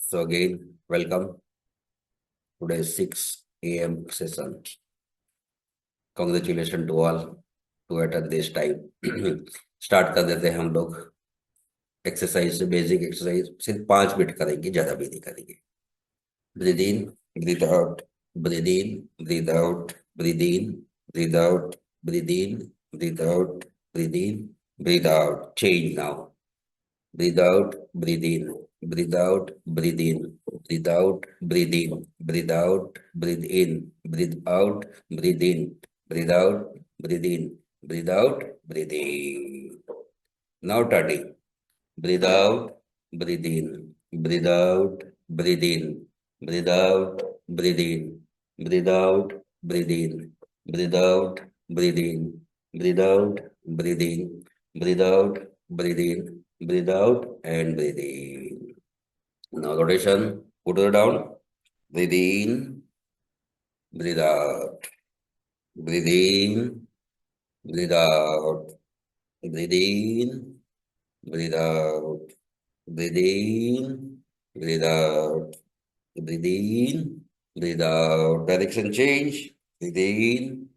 So again, welcome. Today's 6 a.m. session. Congratulations to all to attend this time. Start कर देते हैं हम लोग एक्सरसाइज से। बेसिक एक्सरसाइज सिर्फ 5 मिनट करेंगे, ज्यादा भी नहीं करेंगे। Breathe in, breathe out, breathe in, breathe out, breathe in, breathe out, breathe in, breathe out, breathe in, breathe out. Change now. Breathe out, breathe in, breathe out, breathe in, breathe out, breathe in, breathe out, breathe in, breathe out, breathe in, breathe out, breathe in, breathe out, breathe in. Now turning. Breathe out, breathe in, breathe out, breathe in, breathe out, breathe in, breathe out, breathe in, breathe out, breathe in, breathe out, breathe in, breathe out, breathe in, breathe out, and breathe in. Now rotation, put it down. Breathe in, breathe out, breathe in, breathe out, breathe in, breathe out, breathe in, breathe out, breathe in, breathe out. Direction change. Breathe in,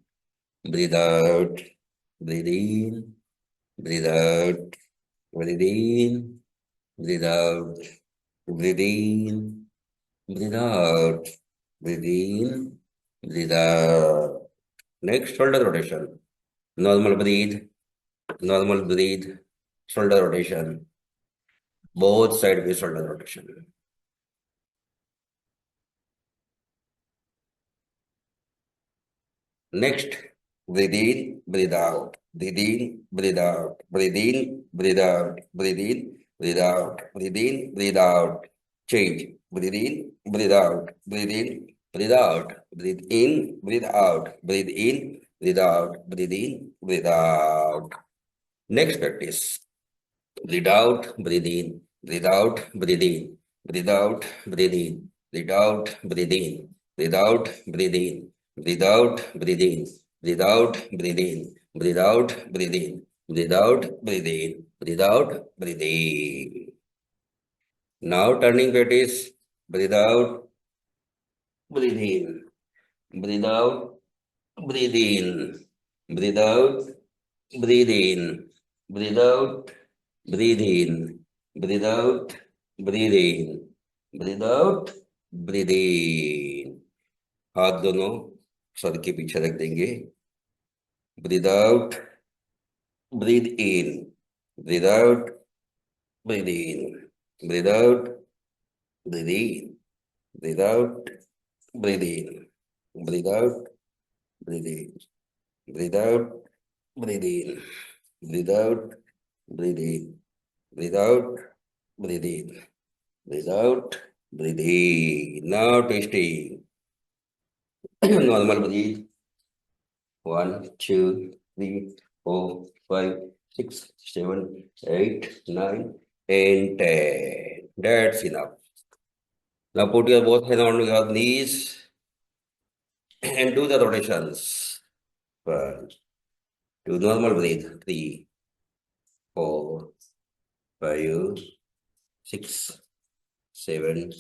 breathe out, breathe in, breathe out, breathe in, breathe out, breathe in, breathe out, breathe in, breathe out. Next, shoulder rotation. Normal breathe, shoulder rotation. Both side with shoulder rotation. Next, breathe in, breathe out, breathe in, breathe out, breathe in, breathe out, breathe in, breathe out, breathe in, breathe out. Change. Breathe in, breathe out, breathe in, breathe out, breathe in, breathe out, breathe in, breathe out, breathe in, breathe out. Next practice. Breathe out, breathe in, breathe out, breathe in, breathe out, breathe in, breathe out, breathe in, breathe out, breathe in, breathe out, breathe in, breathe out, breathe in, breathe out, breathe in, breathe out, breathe in, breathe out, breathe in. Now turning practice. Breathe out, breathe in, breathe out, breathe in, breathe out, breathe in, breathe out, breathe in, breathe out, breathe in, breathe out, breathe in. हाथ दोनों sir के पीछे रख देंगे. Breathe out, breathe in, breathe out, breathe in, breathe out, breathe in, breathe out, breathe in, breathe out, breathe in, breathe out, breathe in, breathe out, breathe in, breathe out, breathe in, breathe out, breathe in. Now testing. Normal breathe. 1, 2, 3, 4, 5, 6, 7, 8, 9, and 10. That's enough. Now put your both hands on your knees and do the rotations. 1, 2, normal breathe. 3, 4, 5, 6, 7,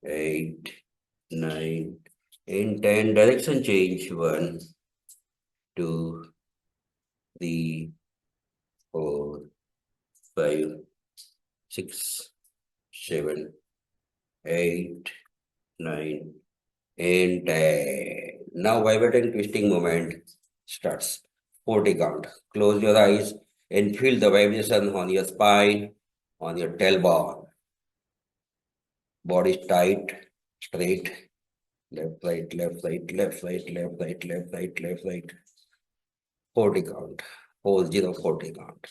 8, 9, and 10. Direction change. 1, 2, 3, 4, 5, 6, 7, 8, 9, and 10. Now vibrating twisting movement starts. 40 count. Close your eyes and feel the vibration on your spine, on your tailbone. Body is tight, straight. Left, right, left, right, left, right, left, right, left, right, left, right. 40 count. 40, 40 count.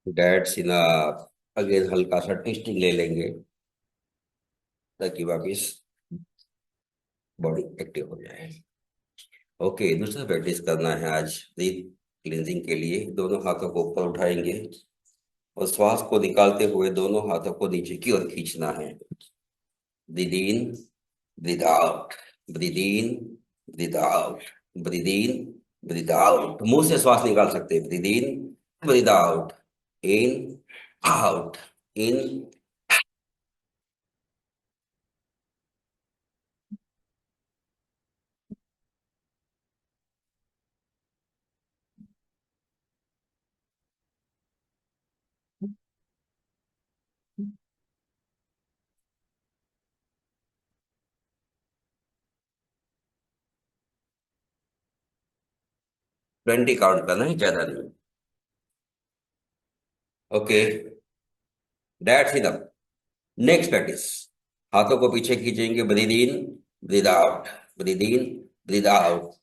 That's enough. Again हल्का सा twisting ले लेंगे ताकि वापिस body active हो जाए. Okay, दूसरा practice करना है आज. ब्रीथ क्लींजिंग के लिए दोनों हाथों को ऊपर उठाएंगे और श्वास को निकालते हुए दोनों हाथों को नीचे की ओर खींचना है। Breathe in, breathe out, breathe in, breathe out, breathe in, breathe out. मुंह से श्वास निकाल सकते हैं। Breathe in, breathe out, in, out, in. 20 count करना है, ज्यादा नहीं। Okay, that's enough. Next practice. हाथों को पीछे खींचेंगे। Breathe in, breathe out, breathe in, breathe out.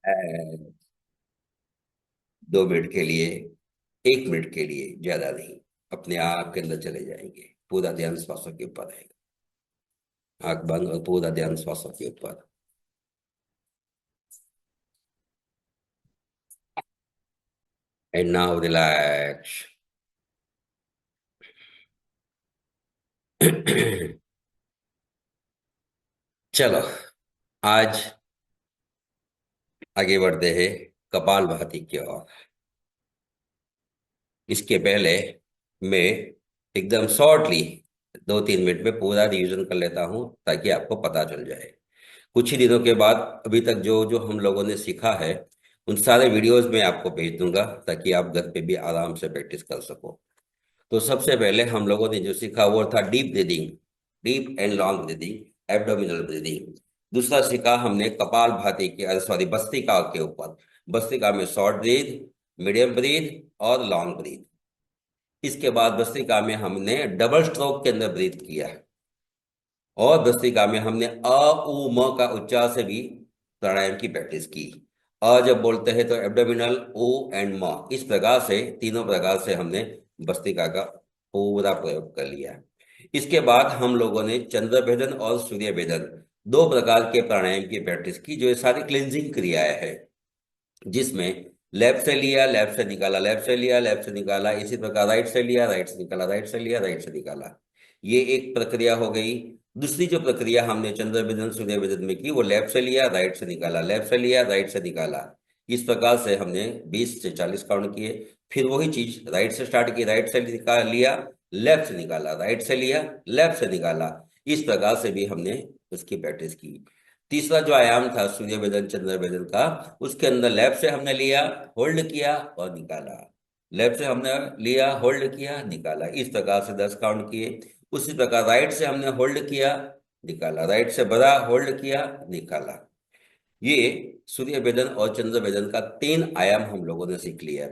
And 2 minute के लिए, 1 मिनट के लिए, ज्यादा नहीं। अपने आप के अंदर चले जाएंगे। पूरा ध्यान श्वासों के ऊपर रहेगा। आंख बंद और पूरा ध्यान श्वासों के ऊपर। And now relax. चलो, आज आगे बढ़ते हैं कपालभाति की ओर। इसके पहले मैं एकदम शॉर्टली 2-3 मिनट में पूरा रिवीजन कर लेता हूं, ताकि आपको पता चल जाए। कुछ ही दिनों के बाद अभी तक जो जो हम लोगों ने सीखा है, उन सारे वीडियोस में आपको भेज दूंगा, ताकि आप घर पे भी आराम से प्रैक्टिस कर सको। तो सबसे पहले हम लोगों ने जो सीखा वो था deep breathing, deep and long breathing, abdominal breathing. दूसरा सीखा हमने कपाल भाती के, सॉरी, भस्त्रिका के ऊपर। भस्त्रिका में शॉर्ट ब्रीथ, मीडियम ब्रीथ और लॉन्ग ब्रीथ। इसके बाद भस्त्रिका में हमने डबल स्ट्रोक के अंदर ब्रीथ किया, और भस्त्रिका में हमने अ उ म का उच्चार से भी प्राणायाम की प्रैक्टिस की। अ जब बोलते हैं तो एब्डोमिनल, ओ एंड म, इस प्रकार से तीनों प्रकार से हमने भस्त्रिका का पूरा प्रयोग कर लिया। इसके बाद हम लोगों ने चंद्र भेदन और सूर्य भेदन, 2 प्रकार के प्राणायाम की प्रैक्टिस की, जो ये सारी क्लिंजिंग क्रियाएं हैं। जिसमें लेफ्ट से लिया, लेफ्ट से निकाला, लेफ्ट से लिया, लेफ्ट से निकाला, इसी प्रकार राइट से लिया, राइट से निकाला, राइट से लिया, राइट से निकाला। ये एक प्रक्रिया हो गई। दूसरी जो प्रक्रिया हमने चंद्र भेदन सूर्य भेदन में की, वो लेफ्ट से लिया, राइट से निकाला, लेफ्ट से लिया, राइट से निकाला। इस प्रकार से हमने 20 से 40 काउंट किए। फिर वही चीज राइट से स्टार्ट की, राइट से निकाल लिया, लेफ्ट से निकाला, राइट से लिया, लेफ्ट से निकाला। इस प्रकार से भी हमने उसकी प्रैक्टिस की। तीसरा जो आयाम था सूर्य भेदन चंद्र भेदन का, उसके अंदर लेफ्ट से हमने लिया, होल्ड किया और निकाला, लेफ्ट से हमने लिया, होल्ड किया, निकाला। इस प्रकार से 10 काउंट किए। उसी प्रकार राइट से हमने होल्ड किया, निकाला, राइट से बड़ा होल्ड किया, निकाला। ये सूर्य भेदन और चंद्र भेदन का 3 आयाम हम लोगों ने सीख लिया।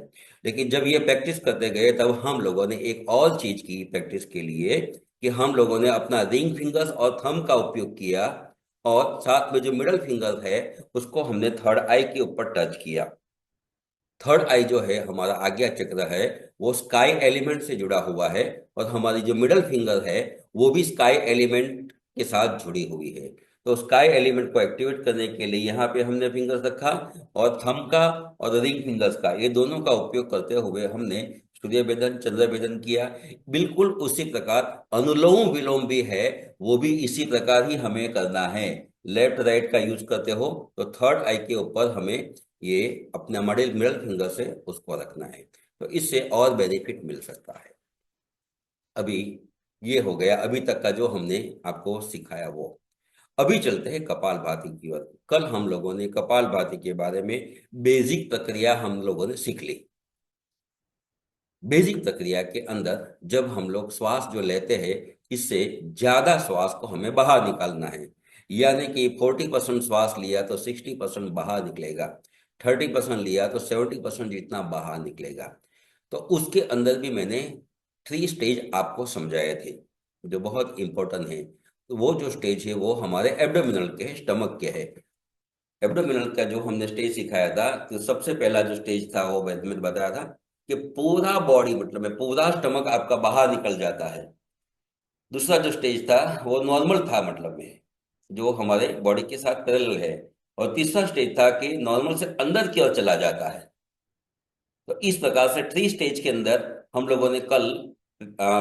लेकिन जब ये प्रैक्टिस करते गए, तब हम लोगों ने एक और चीज की प्रैक्टिस के लिए, कि हम लोगों ने अपना रिंग फिंगर्स और थंब का उपयोग किया, और साथ में जो मिडल फिंगर है, उसको हमने थर्ड आई के ऊपर टच किया। थर्ड आई जो है हमारा आज्ञा चक्र है, वो स्काई एलिमेंट से जुड़ा हुआ है, और हमारी जो मिडल फिंगर है, वो भी स्काई एलिमेंट के साथ जुड़ी हुई है। तो स्काई एलिमेंट को एक्टिवेट करने के लिए यहाँ पे हमने फिंगर्स रखा, और थंब का और रिंग फिंगर्स का, ये दोनों का उपयोग करते हुए हमने सूर्य भेदन चंद्र भेदन किया। बिल्कुल उसी प्रकार अनुलोम विलोम भी है, वो भी इसी प्रकार ही हमें करना है। लेफ्ट राइट का यूज करते हो तो थर्ड आई के ऊपर हमें ये अपना मिडिल मिडल फिंगर से उसको रखना है, तो इससे और बेनिफिट मिल सकता है। अभी ये हो गया अभी तक का जो हमने आपको सिखाया वो। अभी चलते हैं कपालभाति की ओर। कल हम लोगों ने कपालभाति के बारे में बेसिक प्रक्रिया हम लोगों ने सीख ली। बेसिक प्रक्रिया के अंदर जब हम लोग श्वास जो लेते हैं, इससे ज्यादा श्वास को हमें बाहर निकालना है। यानी कि 40% श्वास लिया तो 60% बाहर निकलेगा, 30% लिया तो 70% जितना बाहर निकलेगा। तो उसके अंदर भी मैंने 3 स्टेज आपको समझाए थे जो बहुत इंपॉर्टेंट है। तो वो जो स्टेज है वो हमारे एब्डोमिनल के है, स्टमक के है। एब्डोमिनल का जो हमने स्टेज सिखाया था, तो सबसे पहला जो स्टेज था वो मैंने बताया था कि पूरा बॉडी मतलब में पूरा स्टमक आपका बाहर निकल जाता है। दूसरा जो स्टेज था वो नॉर्मल था, मतलब में जो हमारे बॉडी के साथ पैरेलल है। और तीसरा स्टेज था कि नॉर्मल से अंदर की ओर चला जाता है। तो इस प्रकार से 3 स्टेज के अंदर हम लोगों ने कल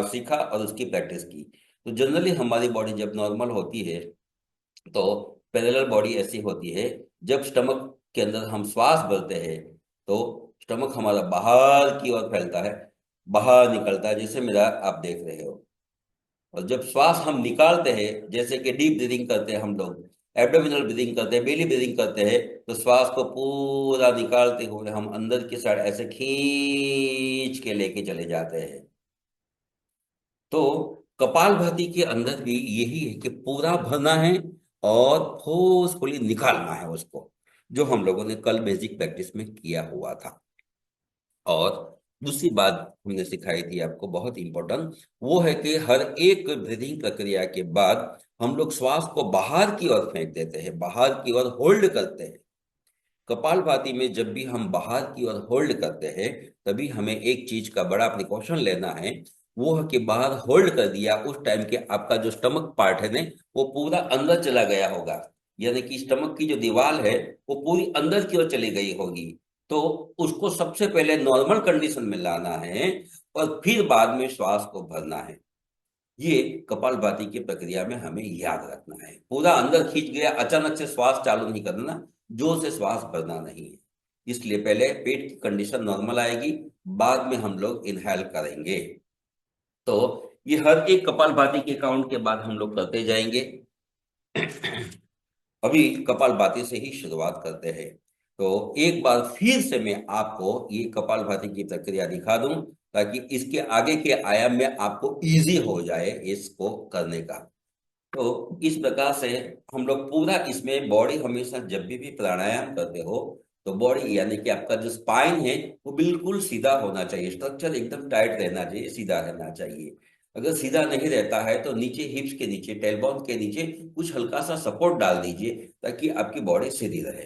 सीखा और उसकी प्रैक्टिस की। तो जनरली हमारी बॉडी जब नॉर्मल होती है तो पैरेलल बॉडी ऐसी होती है, जब स्टमक के अंदर हम श्वास भरते हैं तो स्टमक हमारा बाहर की ओर फैलता है, बाहर निकलता है, जैसे मेरा आप देख रहे हो। और जब श्वास हम निकालते हैं, जैसे कि डीप ब्रीदिंग करते हैं हम लोग, एब्डोमिनल ब्रीदिंग करते हैं, बेली ब्रीदिंग करते हैं, तो श्वास को पूरा निकालते हुए हम अंदर की साइड ऐसे खींच के लेके चले जाते हैं। तो कपालभाति के अंदर भी यही है कि पूरा भरना है और फोर्सफुली निकालना है उसको, जो हम लोगों ने कल बेसिक प्रैक्टिस में किया हुआ था। और दूसरी बात हमने सिखाई थी आपको बहुत इंपॉर्टेंट, वो है कि हर एक ब्रीदिंग प्रक्रिया के बाद हम लोग श्वास को बाहर की ओर फेंक देते हैं, बाहर की ओर होल्ड करते हैं। कपालभाति में जब भी हम बाहर की ओर होल्ड करते हैं, तभी हमें एक चीज का बड़ा प्रिकॉशन लेना है। वो है कि बाहर होल्ड कर दिया उस टाइम के आपका जो स्टमक पार्ट है ने वो पूरा अंदर चला गया होगा। यानी कि स्टमक की जो दीवार है वो पूरी अंदर की ओर चली गई होगी। तो उसको सबसे पहले नॉर्मल कंडीशन में लाना है और फिर बाद में श्वास को भरना है। ये कपालभाति की प्रक्रिया में हमें याद रखना है। पूरा अंदर खींच गया, अचानक से श्वास चालू नहीं करना, जोर से श्वास भरना नहीं है। इसलिए पहले पेट की कंडीशन नॉर्मल आएगी, बाद में हम लोग इनहेल करेंगे। तो ये हर एक कपालभाति के काउंट के बाद हम लोग करते जाएंगे। अभी कपालभाति से ही शुरुआत करते हैं। तो एक बार फिर से मैं आपको ये कपालभाति की प्रक्रिया दिखा दूं, ताकि इसके आगे के आयाम में आपको इजी हो जाए इसको करने का। तो इस प्रकार से हम लोग पूरा इसमें बॉडी हमेशा जब भी प्राणायाम करते हो तो बॉडी यानी कि आपका जो स्पाइन है वो बिल्कुल सीधा होना चाहिए, स्ट्रक्चर एकदम टाइट रहना चाहिए, सीधा रहना चाहिए। अगर सीधा नहीं रहता है तो नीचे हिप्स के नीचे, टेलबोन के नीचे कुछ हल्का सा सपोर्ट डाल दीजिए, ताकि आपकी बॉडी सीधी रहे।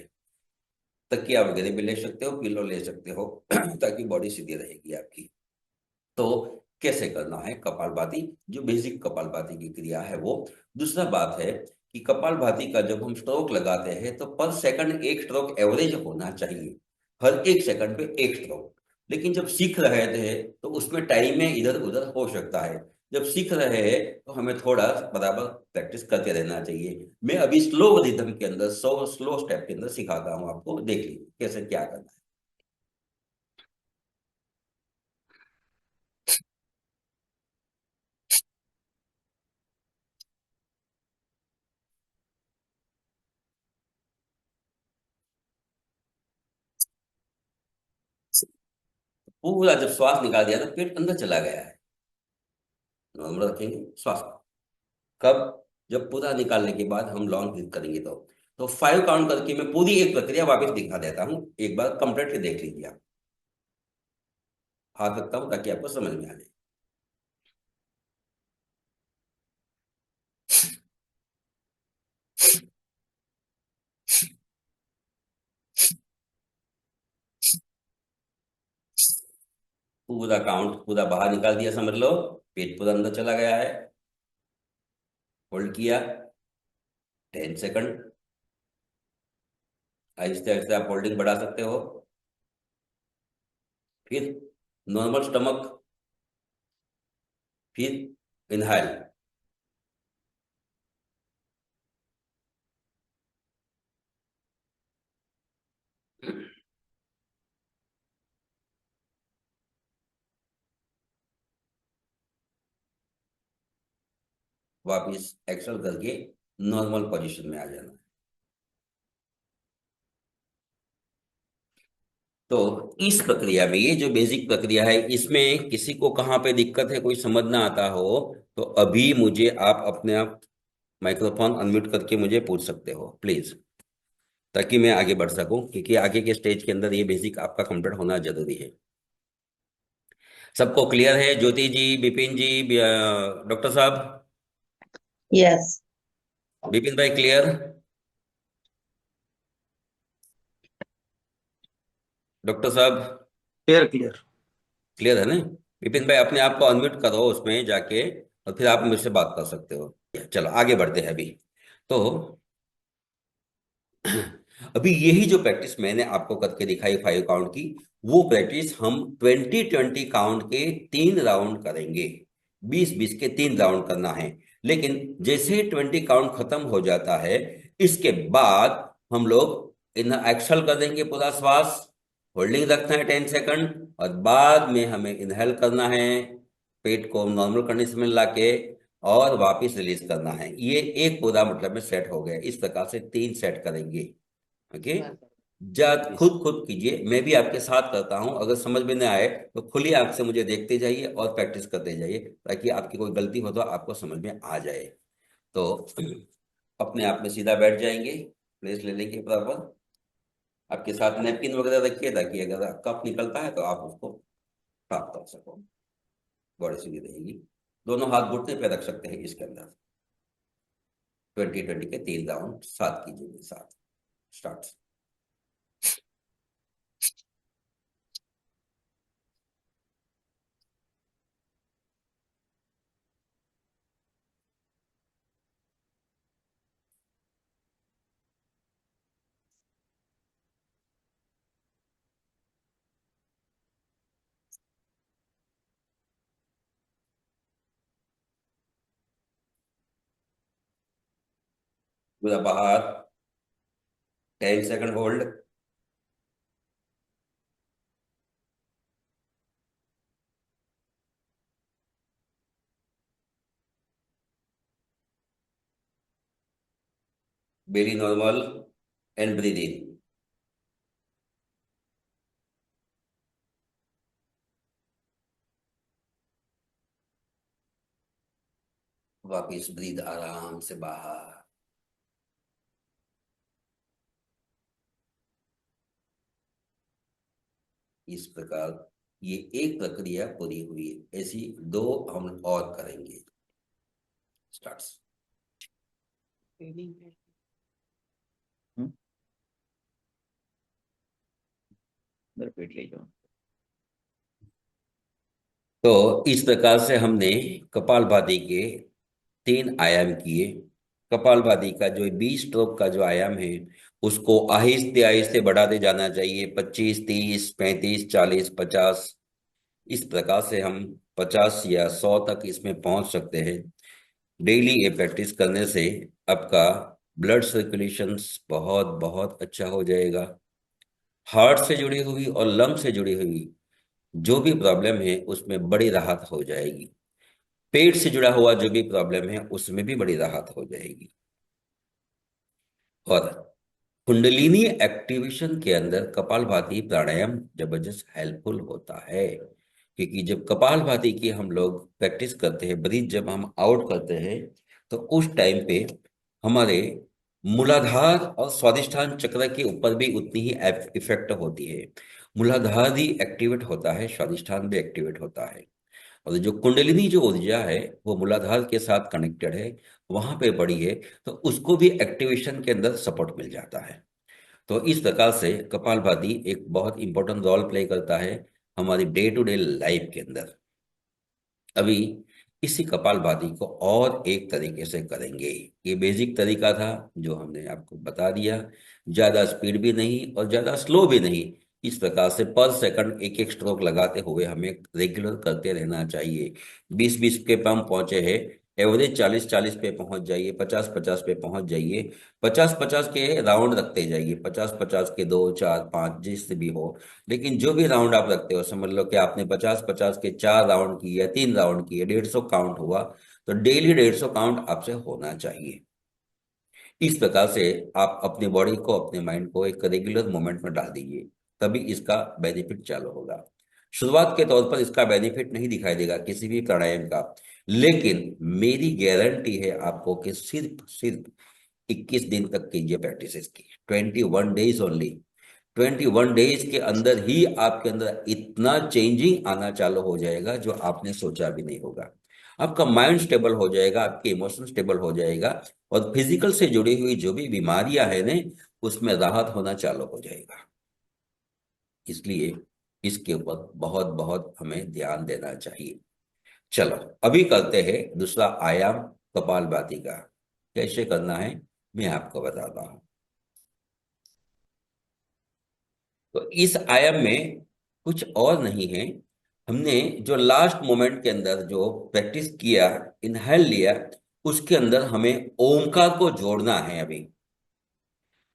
तकिया वगैरह भी ले सकते हो, पिलो ले सकते हो ताकि बॉडी सीधी रहेगी आपकी। तो कैसे करना है कपालभाति, जो बेसिक कपालभाति की क्रिया है वो। दूसरा बात है कि कपालभाति का जब हम स्ट्रोक लगाते हैं तो पर सेकंड एक स्ट्रोक एवरेज होना चाहिए, हर एक सेकंड पे एक स्ट्रोक। लेकिन जब सीख रहे थे तो उसमें टाइम में इधर उधर हो सकता है। जब सीख रहे हैं तो हमें थोड़ा बराबर प्रैक्टिस करते रहना चाहिए। मैं अभी स्लो रिदम के अंदर, स्लो स्टेप के अंदर सिखाता हूँ आपको, देख लीजिए कैसे क्या करना है। पूरा जब श्वास निकाल दिया तो पेट अंदर चला गया है, नॉर्मल रखेंगे श्वास को। कब? जब पूरा निकालने के बाद हम लॉन्ग ब्रीथ करेंगे तो 5 काउंट करके मैं पूरी एक प्रक्रिया वापस दिखा देता हूँ, एक बार कंप्लीटली देख लीजिए आप। हाथ रखता हूँ ताकि आपको समझ में आ जाए। पूरा काउंट पूरा बाहर निकाल दिया समझ लो, पेट पूरा अंदर चला गया है। होल्ड किया 10 सेकंड। आहिस्ते आहिस्ते आप होल्डिंग बढ़ा सकते हो। फिर नॉर्मल स्टमक, फिर इनहाइल। वापिस एक्सहल करके नॉर्मल पोजीशन में आ जाना। तो इस प्रक्रिया में, ये जो बेसिक प्रक्रिया है, इसमें किसी को कहाँ पे दिक्कत है, कोई समझ ना आता हो, तो अभी मुझे आप अपने आप माइक्रोफोन अनम्यूट करके मुझे पूछ सकते हो प्लीज, ताकि मैं आगे बढ़ सकूं, क्योंकि आगे के स्टेज के अंदर ये बेसिक आपका कंप्लीट होना जरूरी है। सबको क्लियर है? ज्योति जी, बिपिन जी, डॉक्टर साहब? यस। बिपिन भाई क्लियर? डॉक्टर साहब क्लियर क्लियर। क्लियर है ना? विपिन भाई अपने आप को अनम्यूट करो उसमें जाके, और फिर आप मुझसे बात कर सकते हो। चलो आगे बढ़ते हैं अभी। तो अभी यही जो प्रैक्टिस मैंने आपको करके दिखाई 5 काउंट की, वो प्रैक्टिस हम 20-20 काउंट के 3 राउंड करेंगे। 20-20 के 3 राउंड करना है। लेकिन जैसे 20 काउंट खत्म हो जाता है, इसके बाद हम लोग इन एक्सहल कर देंगे पूरा श्वास, होल्डिंग रखना है 10 सेकंड, और बाद में हमें इनहेल करना है, पेट को नॉर्मल कंडीशन में लाके, और वापस रिलीज करना है। ये एक पूरा मतलब में सेट हो गया। इस प्रकार से 3 सेट करेंगे। ओके, जा खुद खुद कीजिए, मैं भी आपके साथ करता हूं। अगर समझ में ना आए तो खुली आंख से मुझे देखते जाइए और प्रैक्टिस करते जाइए, ताकि आपकी कोई गलती हो तो आपको समझ में आ जाए। तो अपने आप में सीधा बैठ जाएंगे, प्लेस ले लेंगे बराबर। आपके साथ नैपकिन वगैरह रखिए, ताकि अगर कप निकलता है तो आप उसको साफ कर सको, बॉडी सीधी रहेगी। दोनों हाथ घुटने पे रख सकते हैं इसके अंदर। 20-20 के 3 राउंड साथ कीजिए साथ। स्टार्ट। पूरा बाहर, 10 second hold. Belly normal and breathe in. वापिस ब्रीद आराम से बाहर। इस प्रकार ये एक प्रक्रिया पूरी हुई है। ऐसी 2 हम और करेंगे। स्टार्ट। पेट ले जाओ। तो इस प्रकार से हमने कपालभाति के 3 आयाम किए। कपालभाति का जो 20 स्ट्रोक का जो आयाम है, उसको आहिस्ते आहिस्ते बढ़ाते जाना चाहिए। 25, 30, 35, 40, 50। इस प्रकार से हम 50 या 100 तक इसमें पहुंच सकते हैं। डेली ये प्रैक्टिस करने से आपका ब्लड सर्कुलेशन बहुत बहुत अच्छा हो जाएगा। हार्ट से जुड़ी हुई और लंग से जुड़ी हुई जो भी प्रॉब्लम है, उसमें बड़ी राहत हो जाएगी। पेट से जुड़ा हुआ जो भी प्रॉब्लम है, उसमें भी बड़ी राहत हो जाएगी। और कुंडलिनी एक्टिवेशन के अंदर कपालभाति प्राणायाम जबरदस्त हेल्पफुल होता है। क्योंकि जब कपालभाति की हम लोग प्रैक्टिस करते हैं, ब्रीथ जब हम आउट करते हैं, तो उस टाइम पे हमारे मूलाधार और स्वादिष्ठान चक्र के ऊपर भी उतनी ही इफेक्ट होती है। मूलाधार भी एक्टिवेट होता है, स्वादिष्ठान भी एक्टिवेट होता है। और जो कुंडलिनी जो ऊर्जा है, वो मूलाधार के साथ कनेक्टेड है, वहां पे बड़ी है, तो उसको भी एक्टिवेशन के अंदर सपोर्ट मिल जाता है। तो इस प्रकार से कपालभाति एक बहुत इंपॉर्टेंट रोल प्ले करता है हमारी डे टू डे लाइफ के अंदर। अभी इसी कपालभाति को और एक तरीके से करेंगे। ये बेसिक तरीका था जो हमने आपको बता दिया। ज्यादा स्पीड भी नहीं और ज्यादा स्लो भी नहीं। इस प्रकार से पर सेकंड एक एक स्ट्रोक लगाते हुए हमें रेगुलर करते रहना चाहिए। 20-20 के पे हम पहुंचे हैं, एवरेज 40-40 पे पहुंच जाइए, 50-50 पे पहुंच जाइए। 50-50 के राउंड रखते जाइए, 50-50 के 2, 4, 5 जिससे भी हो। लेकिन जो भी राउंड आप रखते हो, समझ लो कि आपने 50-50 के 4 राउंड किए या 3 राउंड किए, 150 काउंट हुआ, तो डेली 150 काउंट आपसे होना चाहिए। इस प्रकार से आप अपनी बॉडी को, अपने माइंड को एक रेगुलर मूवमेंट में डाल दीजिए। तभी इसका बेनिफिट चालू होगा। शुरुआत के तौर पर इसका बेनिफिट नहीं दिखाई देगा किसी भी प्राणायाम का, लेकिन मेरी गारंटी है आपको कि सिर्फ सिर्फ 21 दिन तक कीजिए प्रैक्टिस इसकी, 21 डेज ओनली। 21 डेज के अंदर ही आपके अंदर इतना चेंजिंग आना चालू हो जाएगा जो आपने सोचा भी नहीं होगा। आपका माइंड स्टेबल हो जाएगा, आपके इमोशन स्टेबल हो जाएगा, और फिजिकल से जुड़ी हुई जो भी बीमारियां हैं ने उसमें राहत होना चालू हो जाएगा। इसलिए इसके ऊपर बहुत बहुत हमें ध्यान देना चाहिए। चलो अभी करते हैं दूसरा आयाम, कपालभाति का। कैसे करना है मैं आपको बताता हूं। तो इस आयाम में कुछ और नहीं है, हमने जो लास्ट मोमेंट के अंदर जो प्रैक्टिस किया, इनहेल लिया, उसके अंदर हमें ओमकार को जोड़ना है। अभी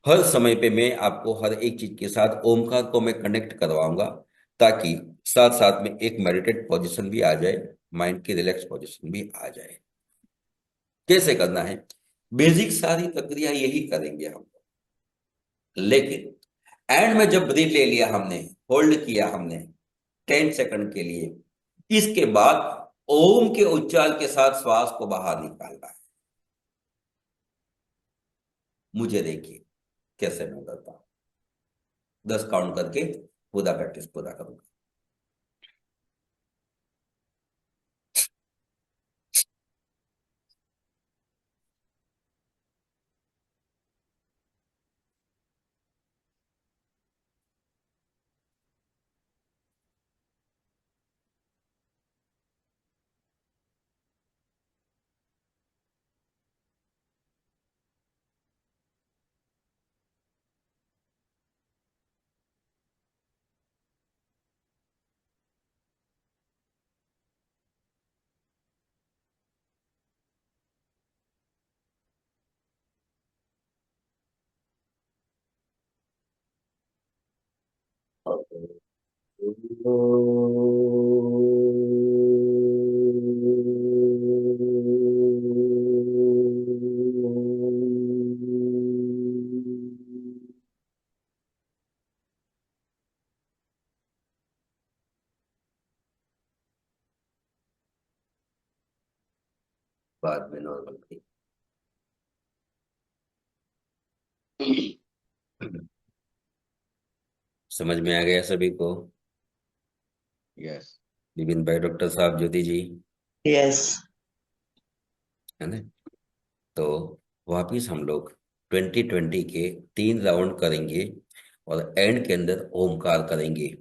हर समय पे मैं आपको हर एक चीज के साथ ओमकार को मैं कनेक्ट करवाऊंगा, ताकि साथ साथ में एक मेडिटेट पोजीशन भी आ जाए, माइंड की रिलैक्स पोजीशन भी आ जाए। कैसे करना है, बेसिक सारी प्रक्रिया यही करेंगे हम, लेकिन एंड में जब ब्रीथ ले लिया हमने, होल्ड किया हमने 10 सेकंड के लिए, इसके बाद ओम के उच्चार के साथ श्वास को बाहर निकालना है। मुझे देखिए कैसे मैं करता हूं, 10 काउंट करके पूरा प्रैक्टिस पूरा करूंगा। बाद में नॉर्मल थी। समझ में आ गया सभी को? यस। विपिन भाई, डॉक्टर साहब, ज्योति जी, Yes. है ना? तो वापिस हम लोग 2020 के 3 राउंड करेंगे, और एंड के अंदर ओमकार करेंगे।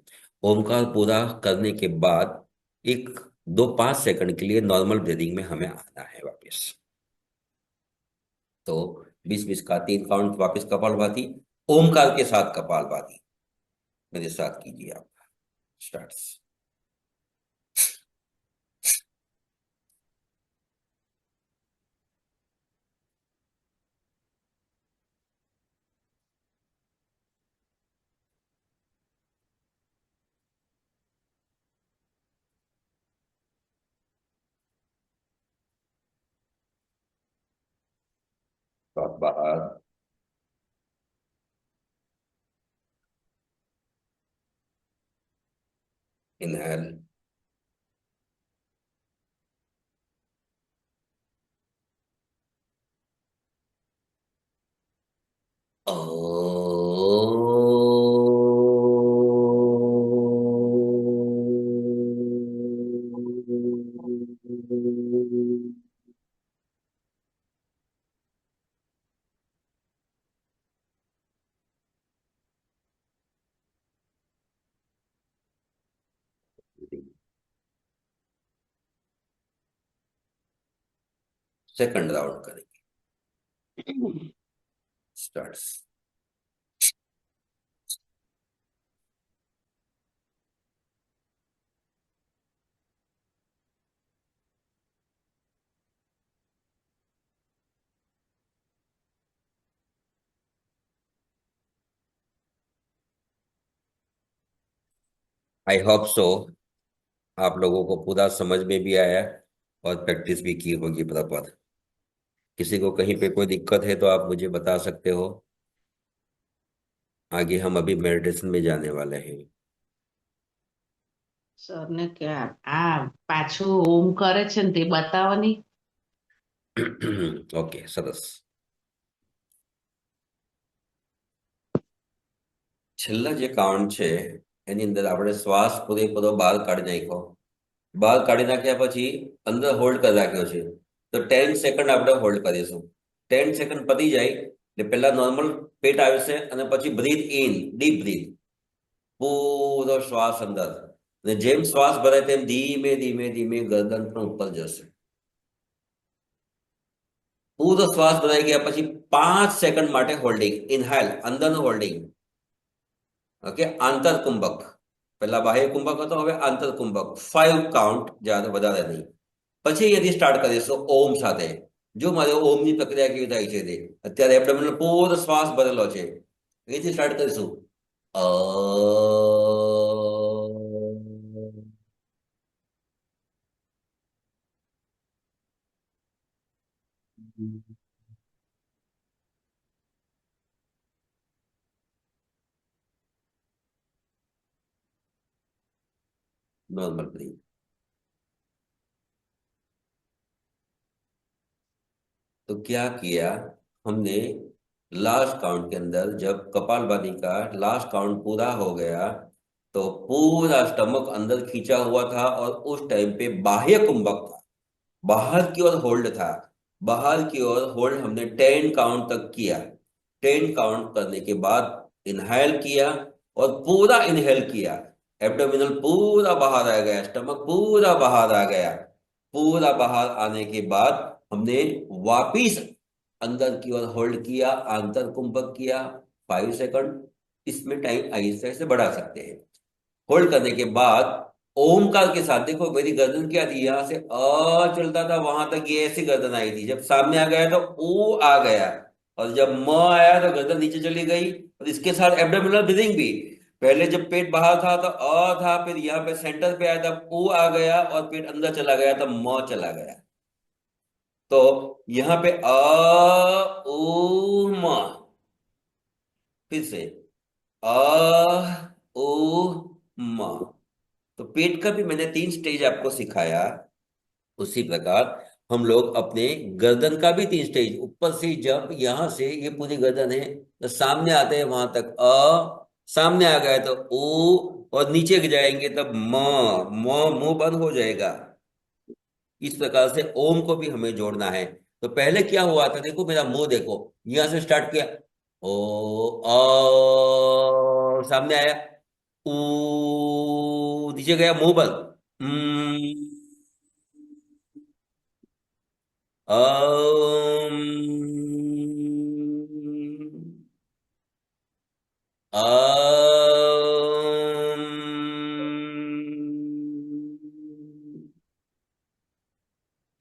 ओमकार पूरा करने के बाद एक 2-5 सेकंड के लिए नॉर्मल ब्रीदिंग में हमें आना है वापस। तो 20-20 का 3 काउंट वापस कपालभाति, ओमकार के साथ कपालभाति मेरे साथ कीजिए आप। स्टार्ट। बाहर इनहेल, सेकंड राउंड करेंगे। स्टार्ट। आई होप सो आप लोगों को पूरा समझ में भी आया और प्रैक्टिस भी की होगी प्रॉपर। किसी को कहीं पे कोई दिक्कत है तो आप मुझे बता सकते हो। आगे हम अभी मेडिटेशन में जाने वाले हैं। સર ને કે પાછું ઓમ કરે છે ને તે બતાવો ની. ઓકે, સરસ. છેલ્લા જે કાઉન્ટ છે એની અંદર આપણે શ્વાસ પૂરેપૂરો બહાર કાઢી નાખ્યો. બહાર કાઢી નાખ્યા પછી અંદર હોલ્ડ કરી રાખ્યો છે, તો 10 સેકન્ડ આપણે હોલ્ડ કરીશું. 10 સેકન્ડ પતી જાય એટલે પહેલા નોર્મલ પેટ આવશે અને પછી બ્રીથ ઇન, ડીપ બ્રીથ, પૂરો શ્વાસ અંદર, અને જેમ શ્વાસ ભરાય તેમ ધીમે ધીમે ધીમે ગરદન પણ ઉપર જશે. પૂરો શ્વાસ ભરાઈ ગયા પછી 5 સેકન્ડ માટે હોલ્ડિંગ, ઇનહેલ અંદરનું હોલ્ડિંગ. ઓકે, આંતરકુંભક. પહેલા બાહ્ય કુંભક હતો, હવે આંતરકુંભક. 5 કાઉન્ટ, જ્યાં વધારે નહીં. પછી અહીંયાથી સ્ટાર્ટ કરીશું ઓમ સાથે. જો મારે ઓમની પ્રક્રિયા કેવી થાય છે તે અત્યારે એબ્ડોમિનલ પૂરો શ્વાસ ભરેલો છે, અહીંથી સ્ટાર્ટ કરીશું. Normal breath. तो क्या किया हमने, लास्ट काउंट के अंदर जब कपालभाति का लास्ट काउंट पूरा हो गया तो पूरा स्टमक अंदर खींचा हुआ था और उस टाइम पे बाह्य कुंभक था, बाहर की ओर होल्ड था. बाहर की ओर होल्ड हमने 10 काउंट तक किया. 10 काउंट करने के बाद इनहेल किया और पूरा इनहेल किया. एब्डोमिनल पूरा बाहर आ गया, स्टमक पूरा बाहर आ गया. पूरा बाहर आने के बाद हमने वापिस अंदर की ओर होल्ड किया, आंतर कुंभक किया 5 सेकंड. इसमें टाइम आहिस्ते से बढ़ा सकते हैं. होल्ड करने के बाद ओमकार के साथ देखो मेरी गर्दन क्या थी, यहां से अ चलता था वहां तक ये ऐसी गर्दन आई थी. जब सामने आ गया तो ओ आ गया, और जब म आया तो गर्दन नीचे चली गई. और इसके साथ एब्डोमिनल ब्रीदिंग भी. पहले जब पेट बाहर था तो अ था, फिर यहाँ पे सेंटर पे आया तब ओ आ गया, और पेट अंदर चला गया तब म चला गया. तो यहाँ पे अ उ म, फिर से अ उ म. तो पेट का भी मैंने 3 स्टेज आपको सिखाया. उसी प्रकार हम लोग अपने गर्दन का भी 3 स्टेज, ऊपर से जब यहां से ये पूरी गर्दन है तो सामने आते हैं वहां तक अ, सामने आ गया तो ओ, और नीचे जाएंगे तब मुंह बंद हो जाएगा. इस प्रकार से ओम को भी हमें जोड़ना है. तो पहले क्या हुआ था, देखो मेरा मुंह देखो, यहां से स्टार्ट किया ओ सामने आया, ऊ नीचे गया मुंह बंद, अम,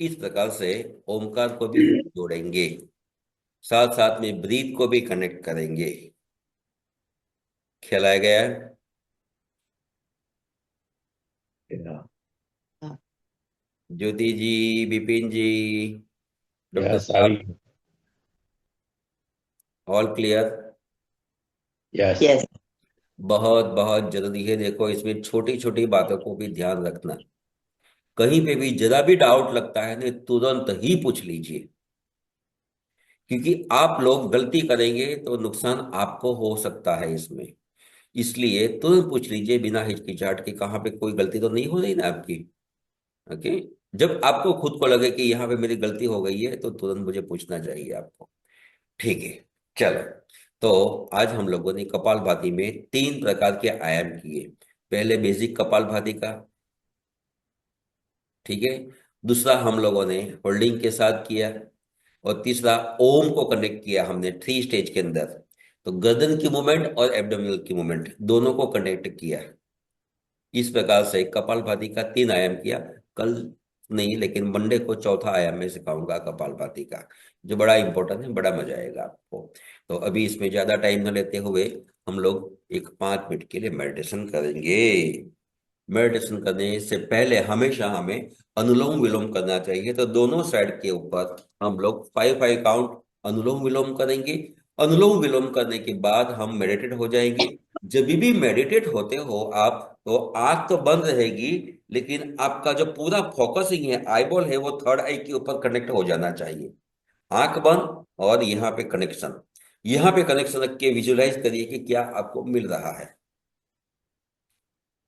इस प्रकार से ओमकार को भी हम जोड़ेंगे, साथ साथ में ब्रीथ को भी कनेक्ट करेंगे. ख्याल आ गया? Yeah. ज्योति जी, विपिन जी, डॉक्टर Yes, साहब, Hari. All clear? Yes. Yes. बहुत बहुत जरूरी है. देखो इसमें छोटी छोटी बातों को भी ध्यान रखना. कहीं पे भी जरा भी डाउट लगता है ना, तुरंत ही पूछ लीजिए, क्योंकि आप लोग गलती करेंगे तो नुकसान आपको हो सकता है इसमें. इसलिए तुरंत पूछ लीजिए बिना हिचकिचाहट के, कहाँ पे कोई गलती तो नहीं हो रही ना आपकी. ओके, जब आपको खुद को लगे कि यहाँ पे मेरी गलती हो गई है तो तुरंत मुझे पूछना चाहिए आपको. ठीक है, चलो. तो आज हम लोगों ने कपालभाति में 3 प्रकार के आयाम किए. पहले बेसिक कपालभाति का, ठीक है. दूसरा हम लोगों ने होल्डिंग के साथ किया, और तीसरा ओम को कनेक्ट किया हमने 3 स्टेज के अंदर. तो गर्दन की मूवमेंट और एब्डोमिनल की मूवमेंट दोनों को कनेक्ट किया. इस प्रकार से कपालभाति का 3 आयाम किया. कल नहीं, लेकिन मंडे को चौथा आयाम में सिखाऊंगा कपालभाति का, जो बड़ा इंपॉर्टेंट है, बड़ा मजा आएगा आपको. तो अभी इसमें ज्यादा टाइम न लेते हुए हम लोग एक 5 मिनट के लिए मेडिटेशन करेंगे. मेडिटेशन करने से पहले हमेशा हमें अनुलोम विलोम करना चाहिए. तो दोनों साइड के ऊपर हम लोग 5 काउंट अनुलोम विलोम करेंगे, अनुलोम विलोम करने के बाद हम मेडिटेट हो जाएंगे। जब भी मेडिटेट होते हो आप, तो आंख तो बंद रहेगी, लेकिन आपका जो पूरा फोकसिंग है, आईबॉल है, वो थर्ड आई के ऊपर कनेक्ट हो जाना चाहिए। आंख बंद और यहाँ पे कनेक्शन रख के विजुलाइज करिए कि क्या आपको मिल रहा है।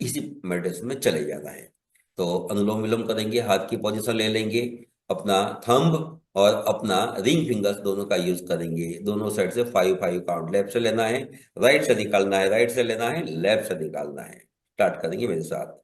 इसी मेडिटेशन में चले जाना है। तो अनुलोम विलोम करेंगे, हाथ की पोजीशन ले लेंगे, अपना थंब और अपना रिंग फिंगर्स दोनों का यूज करेंगे। दोनों साइड से 5 5 काउंट, लेफ्ट से लेना है, राइट से निकालना है, राइट से लेना है, लेफ्ट से निकालना है। स्टार्ट करेंगे मेरे साथ।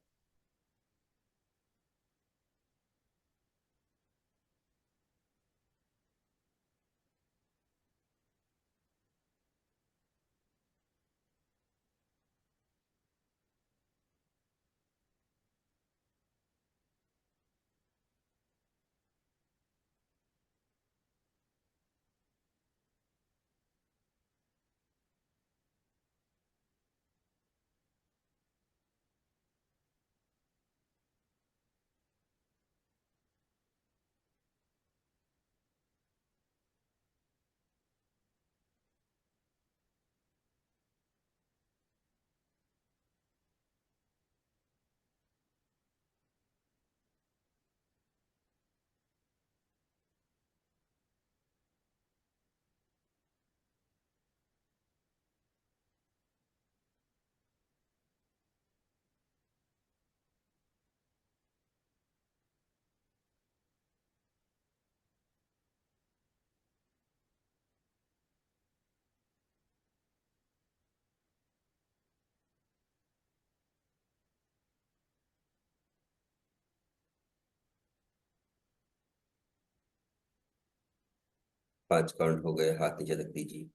5 काउंट हो गए, हाथ नीचे रख दीजिए।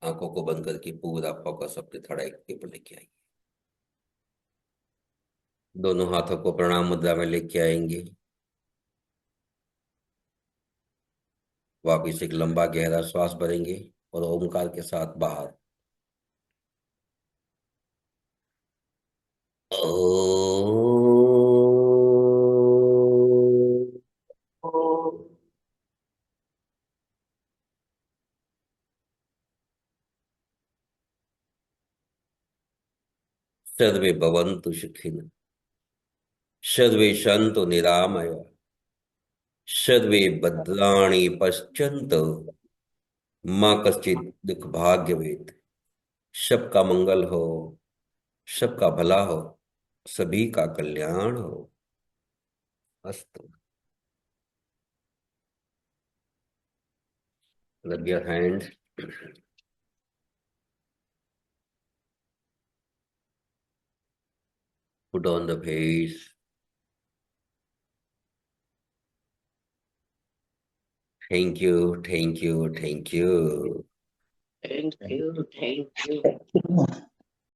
आंखों को बंद करके पूरा फोकस अपने थर्ड आई के ऊपर लेके आइए। दोनों हाथों को प्रणाम मुद्रा में लेके आएंगे। वापिस एक लंबा गहरा श्वास भरेंगे और ओमकार के साथ बाहर। सर्वे भवन्तु सुखिनः, सर्वे सन्तु निरामया, सर्वे भद्राणि पश्यन्तु, माँ कश्चित् दुख भाग्य वेद। सबका मंगल हो, सबका भला हो, सभी का कल्याण हो। अस्तु। Rub your hand. Put on the face. Thank you, thank you, thank you. Thank you.